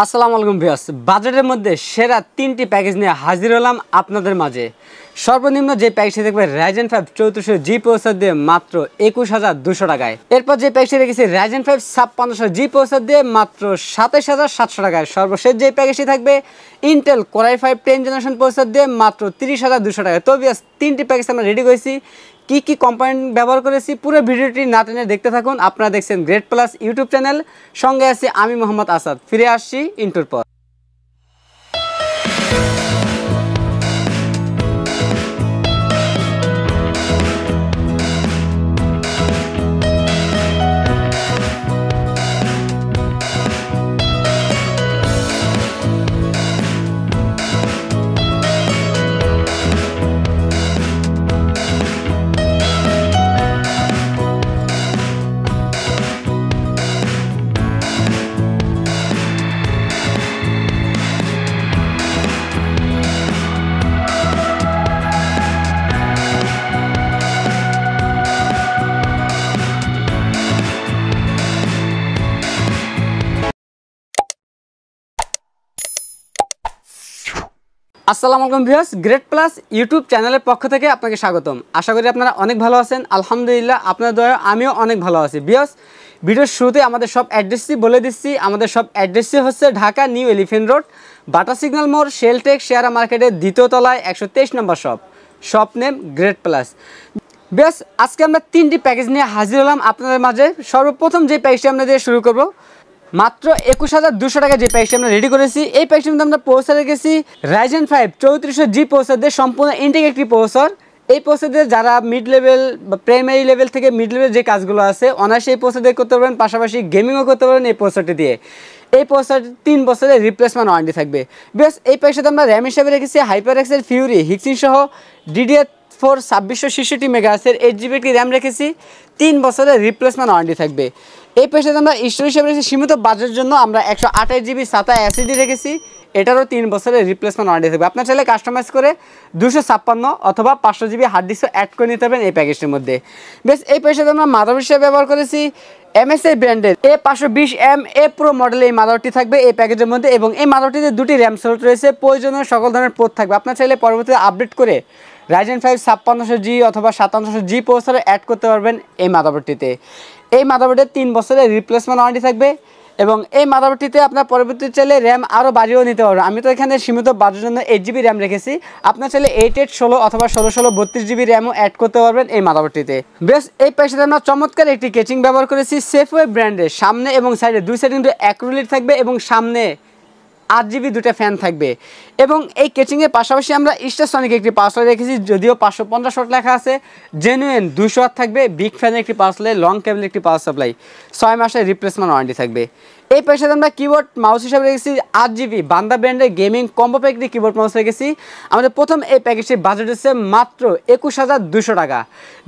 আসসালামু আলাইকুম ভিউয়ার্স, বাজেটের মধ্যে সেরা তিনটি প্যাকেজ নিয়ে হাজির হলাম আপনাদের মাঝে। সর্বনিম্ন যে প্যাকেজটি দেখবে Ryzen 5 3400G প্রসেসর দিয়ে মাত্র 21200 টাকায়। এরপর যে প্যাকেজটি রেখেছি Ryzen 5 5600G প্রসেসর দিয়ে মাত্র 27700 টাকায়। সর্বশেষ যে প্যাকেজটি থাকবে Intel Core i5 10 generation processor দিয়ে মাত্র 30200 টাকায়। তো ভিউয়ার্স, তিনটি প্যাকেজ আমরা রেডি করেছি। কি কম্পোনেন্ট ব্যবহার করেছি পুরো ভিডিওটি না টেনে দেখতে থাকুন। আপনারা দেখছেন গ্রেট প্লাস ইউটিউব চ্যানেল, সঙ্গে আছি আমি মোহাম্মদ আসাদ। ফিরে আসছি ইন্টুর পর। আসসালামু আলাইকুম ভিউয়ার্স, গ্রেট প্লাস ইউটিউব চ্যানেলের পক্ষ থেকে আপনাকে স্বাগতম। আশা করি আপনারা অনেক ভালো আছেন। আলহামদুলিল্লাহ, আপনার দয়া আমিও অনেক ভালো আছি। ভিউয়ার্স, ভিডিওর শুরুতে আমাদের সব অ্যাড্রেসটি বলে দিচ্ছি। আমাদের সব অ্যাড্রেসটি হচ্ছে Dhaka New Elephant Road, Bata signal মোড়, শেলটেক শেয়ারা মার্কেটের দ্বিতীয় তলায় 123 নম্বর shop name Great Plus. Viewers, আজকে আমরা তিনটি প্যাকেজ নিয়ে হাজির হলাম আপনাদের মাঝে। সর্বপ্রথম যে প্যাকেজটি আমরা দিয়ে শুরু করব, মাত্র 21200 টাকা যে প্যাকেজটি আমরা রেডি করেছি। এই প্যাকেজটির মধ্যে আমরা প্রসেসর রেখেছি Ryzen 5 3400G প্রসেসর দিয়ে সম্পূর্ণ ইনটেক একটি প্রসেসর। এই প্রসেসর দিয়ে যারা মিড লেভেল বা প্রাইমারি লেভেল থেকে মিড লেভেল যে কাজগুলো আছে অনায়াসে এই প্রসেসর দিয়ে করতে পারবেন, পাশাপাশি গেমিংও করতে পারবেন এই প্রসেসরটি দিয়ে। এই প্রসেসরটি 3 বছরের রিপ্লেসমেন্ট ওয়ারেন্টি থাকবে। বেশ, এই প্যাকেজটাতে আমরা র্যাম হিসাবে রেখেছি HyperX-এর Fury হিক্সিন সহ DDR4 2666 মেগাহার্টজের 8GB একটি র্যাম রেখেছি। 3 বছরের রিপ্লেসমেন্ট ওয়ারেন্টি থাকবে। এই প্যাকেজে আমরা স্টোরেজ হিসেবে রেখেছি সীমিত বাজেটের জন্য আমরা 128GB SATA SSD রেখেছি। এটারও 3 বছরের রিপ্লেসমেন্ট ওয়ারেন্টি থাকবে। আপনার চাইলে কাস্টমাইজ করে 256 অথবা 500GB হার্ড ডিস্কও অ্যাড করে নিতে পারবেন এই প্যাকেজটির মধ্যে। বেশ, এই প্যাকেজে আমরা মাদারবোর্ড হিসেবে ব্যবহার করেছি MSI ব্র্যান্ডের A520M A Pro মডেলের এই মাদারবোর্ডটি থাকবে এই প্যাকেজের মধ্যে, এবং এই মাদারবোর্ডটিতে দুটি র্যাম স্লট রয়েছে। প্রয়োজনীয় সকল ধরনের পোর্ট থাকবে। আপনার চাইলে পরবর্তীতে আপডেট করে Ryzen 5 5600G অথবা 5700G প্রসেসরে অ্যাড করতে পারবেন এই মাদারবোর্ডটিতে। এই মাদারবোর্ডের 3 বছরের রিপ্লেসমেন্ট ওয়ারেন্টি থাকবে, এবং এই মাদারবোর্ডটিতে আপনার পরবর্তীতে চাইলে র্যাম আরও বাড়িয়েও নিতে পারবেন। আমি তো এখানে সীমিত বাজেটের জন্য 8GB র্যাম রেখেছি। আপনার চাইলে 8816 অথবা 1616 32GB র্যামও অ্যাড করতে পারবেন এই মাদারবোর্ডটিতে। বেশ, এই প্যাকেজে আমরা চমৎকার একটি কেচিং ব্যবহার করেছি সেফওয়ে ব্র্যান্ডের। সামনে এবং সাইডে দুই সাইডে কিন্তু অ্যাক্রিলিক থাকবে, এবং সামনে 8GB দুটো ফ্যান থাকবে। এবং এই কেচিংয়ের পাশাপাশি আমরা স্টারসনিক একটি পাওয়ার সাপ্লাই রেখেছি, যদিও 550 ওয়াট লেখা আছে, জেনুইন 200 ওয়াট থাকবে। বিগ ফ্যানের একটি পাওয়ার সাপ্লাই, লং কেবল একটি পাওয়ার সাপ্লাই, 6 মাসের রিপ্লেসমেন্ট ওয়ারেন্টি থাকবে। এই প্যাকেজে আমরা কিবোর্ড মাউস হিসাবে রেখেছি 8GB বান্দা ব্র্যান্ডের গেমিং কম্বো প্যাক একটি কিবোর্ড মাউস রেখেছি। আমাদের প্রথম এই প্যাকেজটির বাজেট হচ্ছে মাত্র 21200 টাকা।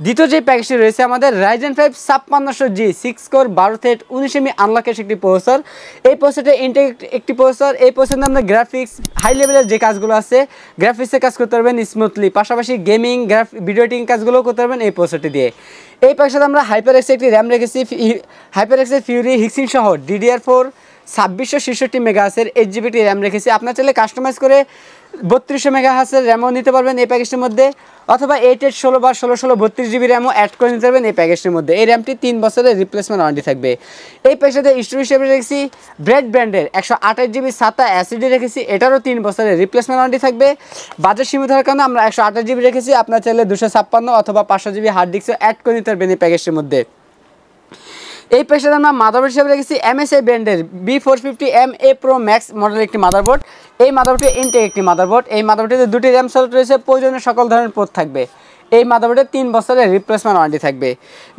দ্বিতীয় যে প্যাকেজটি রয়েছে আমাদের Ryzen 5 5600G 6 core 12 thread 19 MB আনলকের একটি প্রসেসর। এই প্রসেসরটা ইনটেক একটি প্রসেসর। এই প্রসেসরে আমরা গ্রাফিক্স হাই লেভেলের যে কাজগুলো আছে গ্রাফিক্সের কাজ করতে পারবেন স্মুথলি, পাশাপাশি গেমিং ভিডিও এডিটিং কাজগুলোও করতে পারবেন এই প্রসেসরটি দিয়ে। এই প্যাকেজে আমরা HyperX একটি র্যাম রেখেছি, HyperX-এর Fury হিক্সিন সহ DDR4 2666 মেগাহার্টজের 8GB র্যাম রেখেছি। আপনার চাইলে কাস্টমাইজ করে 3200 মেগাহার্টজের র্যামও নিতে পারবেন এই প্যাকেজটির মধ্যে, অথবা 8816 বা 1616 32GB র্যামও অ্যাড করে নিতে পারবেন এই প্যাকেজটির মধ্যে। এই র্যামটি 3 বছরের রিপ্লেসমেন্ট ওয়ারেন্টি থাকবে। এই প্যাকেজটাতে স্টোরেজ হিসেবে রেখেছি ব্র্যান্ডের 128GB SATA SSD রেখেছি। এটারও 3 বছরের রিপ্লেসমেন্ট ওয়ারেন্টি থাকবে। বাজেট সীমিত হওয়ার কারণে আমরা 128GB রেখেছি। আপনার চাইলে 256 অথবা 500GB হার্ড ডিস্কও অ্যাড করে নিতে পারবেন এই প্যাকেজটির মধ্যে। এই প্যাকেজে আমরা মাদারবোর্ড হিসেবে রেখেছি MSI ব্র্যান্ডের B450M A Pro Max মডেলের একটি মাদারবোর্ড। এই মাদারবোর্ডটি ইনটেক একটি মাদারবোর্ড। এই মাদারবোর্ডটিতে দুটি র্যাম স্লট রয়েছে, প্রয়োজনীয় সকল ধরনের পোর্ট থাকবে। এই মাদারবোর্ডে 3 বছরের রিপ্লেসমেন্ট ওয়ারেন্টি থাকবে।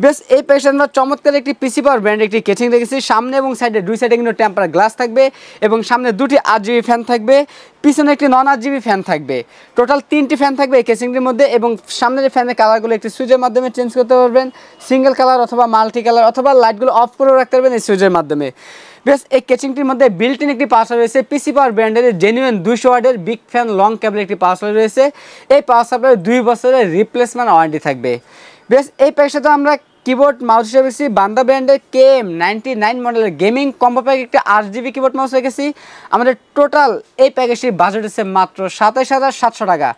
বেশ, এই প্যাকেজে আমরা চমৎকার একটি পিসি পাওয়ার ব্র্যান্ডের একটি কেচিং রেখেছি। সামনে এবং সাইডে দুই সাইডে কিন্তু টেম্পার গ্লাস থাকবে, এবং সামনে দুটি 8GB ফ্যান থাকবে, পিছনে একটি নন 8GB ফ্যান থাকবে। টোটাল 3টি ফ্যান থাকবে এই কেচিংটির মধ্যে, এবং সামনের ফ্যানের কালারগুলো একটি সুইচের মাধ্যমে চেঞ্জ করতে পারবেন, সিঙ্গেল কালার অথবা মাল্টি কালার, অথবা লাইটগুলো অফ করেও রাখতে পারবেন এই সুইচের মাধ্যমে। বেশ, এই কেচিংটির মধ্যে বিল্ট ইন একটি পাওয়ার সাপ্লাই রয়েছে, পিসি পাওয়ার ব্র্যান্ডের জেনুইন 200 ওয়াটের বিগ ফ্যান লং কেবল একটি পাওয়ার সাপ্লাই রয়েছে। এই পাওয়ার সাপ্লাই 2 বছরের রিপ্লেসমেন্ট ওয়ারেন্টি থাকবে। বেশ, এই প্যাকেজটাতে আমরা কিবোর্ড মাউস হিসেবে রেখেছি বান্দা ব্র্যান্ডের KM99 মডেলের গেমিং কম্বো প্যাক একটা 8GB কিবোর্ড মাউস রেখেছি। আমাদের টোটাল এই প্যাকেজটির বাজেট হচ্ছে মাত্র 27,700 টাকা।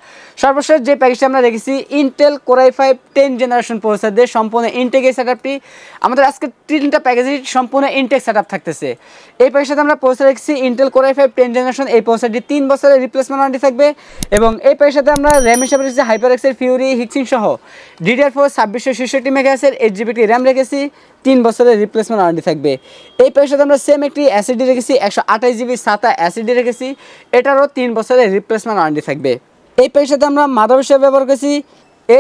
সর্বশেষ যে প্যাকেজটি আমরা রেখেছি Intel Core i5 10 generation processor দিয়ে সম্পূর্ণ ইনটেক এই সেটআপটি। আমাদের আজকে 3টা প্যাকেজই সম্পূর্ণ ইনটেক সেটআপ থাকতেছে। এই প্যাকেজের সাথে আমরা প্রসেসর রেখেছি ইন্টেল Core i5 10 জেনারেশন, এই প্রসেসরটি 3 বছরের রিপ্লেসমেন্ট ওয়ারেন্টি থাকবে। এবং এই প্যাকেজের সাথে আমরা র্যাম হিসেবে রেখেছি HyperX-এর Fury Heatsink সহ DDR4 2666 মেগাহার্টজের 8GB র্যাম রেখেছি, 3 বছরের রিপ্লেসমেন্ট ওয়ারেন্টি থাকবে। এই প্যাকেজের সাথে আমরা সেম একটি এসএসডি রেখেছি 128GB SATA এসএসডি রেখেছি, এটারও 3 বছরের রিপ্লেসমেন্ট ওয়ারেন্টি থাকবে। এই প্যাকেজের সাথে আমরা মাদার হিসেবে ব্যবহার করেছি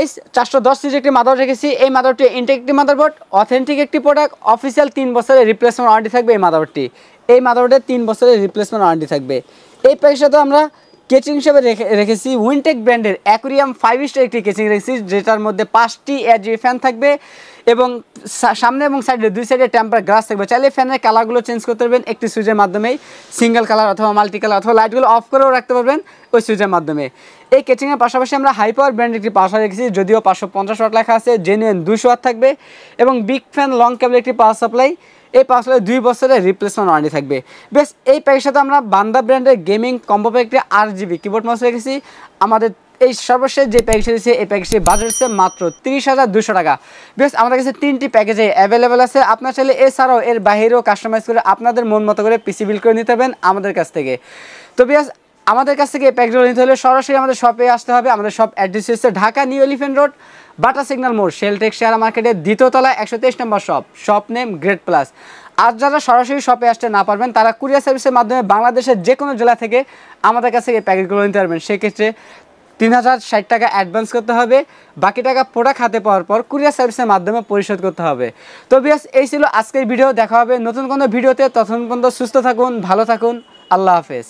H410 সিরিজের একটি মাদার রেখেছি। এই মাদারটি ইনটেক একটি মাদারবোর্ড, অথেন্টিক একটি প্রোডাক্ট, অফিসিয়াল 3 বছরের রিপ্লেসমেন্ট ওয়ারেন্টি থাকবে। এই মাদারবোর্ডের 3 বছরের রিপ্লেসমেন্ট ওয়ারেন্টি থাকবে। এই প্যাকেজের সাথে আমরা কেচিং হিসেবে রেখেছি উইনটেক ব্র্যান্ডের অ্যাকুরিয়াম 5 স্টার একটি কেচিং রেখেছি, যেটার মধ্যে 5টি RGB ফ্যান থাকবে এবং সামনে এবং সাইডে 2 সাইডে টেম্পার গ্লাস থাকবে। চাইলে ফ্যানের কালারগুলো চেঞ্জ করতে পারবেন একটি সুইচের মাধ্যমেই, সিঙ্গেল কালার অথবা মাল্টি কালার অথবা লাইটগুলো অফ করেও রাখতে পারবেন ওই সুইচের মাধ্যমে। এই কেচিংয়ের পাশাপাশি আমরা হাই পাওয়ার ব্র্যান্ডের একটি পাওয়ার রেখেছি, যদিও 550 ওয়াট লেখা আছে, জেনুইন 200 ওয়াট থাকবে এবং বিগ ফ্যান লং কেবল একটি পাওয়ার সাপ্লাই। এই পাওয়ার সাপ্লাই 2 বছরের রিপ্লেসমেন্ট ওয়ারেন্টি থাকবে। বেশ, এই প্যাকেজের সাথে আমরা বান্দা ব্র্যান্ডের গেমিং কম্বো প্যাক একটি 8GB কিবোর্ড মাউস রেখেছি। আমাদের এই সর্বশেষ যে প্যাকেজটি রয়েছে এই প্যাকেজটির বাজেট হচ্ছে মাত্র 30,200 টাকা। বেশ, আমাদের কাছে 3টি প্যাকেজে অ্যাভেলেবেল আছে। আপনার চাইলে এছাড়াও এর বাইরেও কাস্টমাইজ করে আপনাদের মন মতো করে পিসি বিল করে নিতে পারবেন আমাদের কাছ থেকে। তো বেশ, আমাদের কাছ থেকে এই প্যাকেজগুলো নিতে হলে সরাসরি আমাদের শপে আসতে হবে। আমাদের শপ অ্যাড্রেস হচ্ছে Dhaka new elephant road, Bata signal মোড়, শেলটেক শেয়ার মার্কেটের 2য় তলায় 123 নম্বর শপ নেম গ্রেট প্লাস। আর যারা সরাসরি শপে আসতে না পারবেন তারা কুরিয়ার সার্ভিসের মাধ্যমে বাংলাদেশের যে কোনো জেলা থেকে আমাদের কাছে এই প্যাকেজগুলো নিতে পারবেন। সেক্ষেত্রে 3060 টাকা অ্যাডভান্স করতে হবে, বাকি টাকা প্রোডাক্ট হাতে পাওয়ার পর কুরিয়ার সার্ভিসের মাধ্যমে পরিশোধ করতে হবে। তো বিয়াস, এই ছিল আজকের ভিডিও। দেখা হবে নতুন কোনো ভিডিওতে। ততক্ষণ পর্যন্ত সুস্থ থাকুন, ভালো থাকুন, আল্লাহ হাফেজ।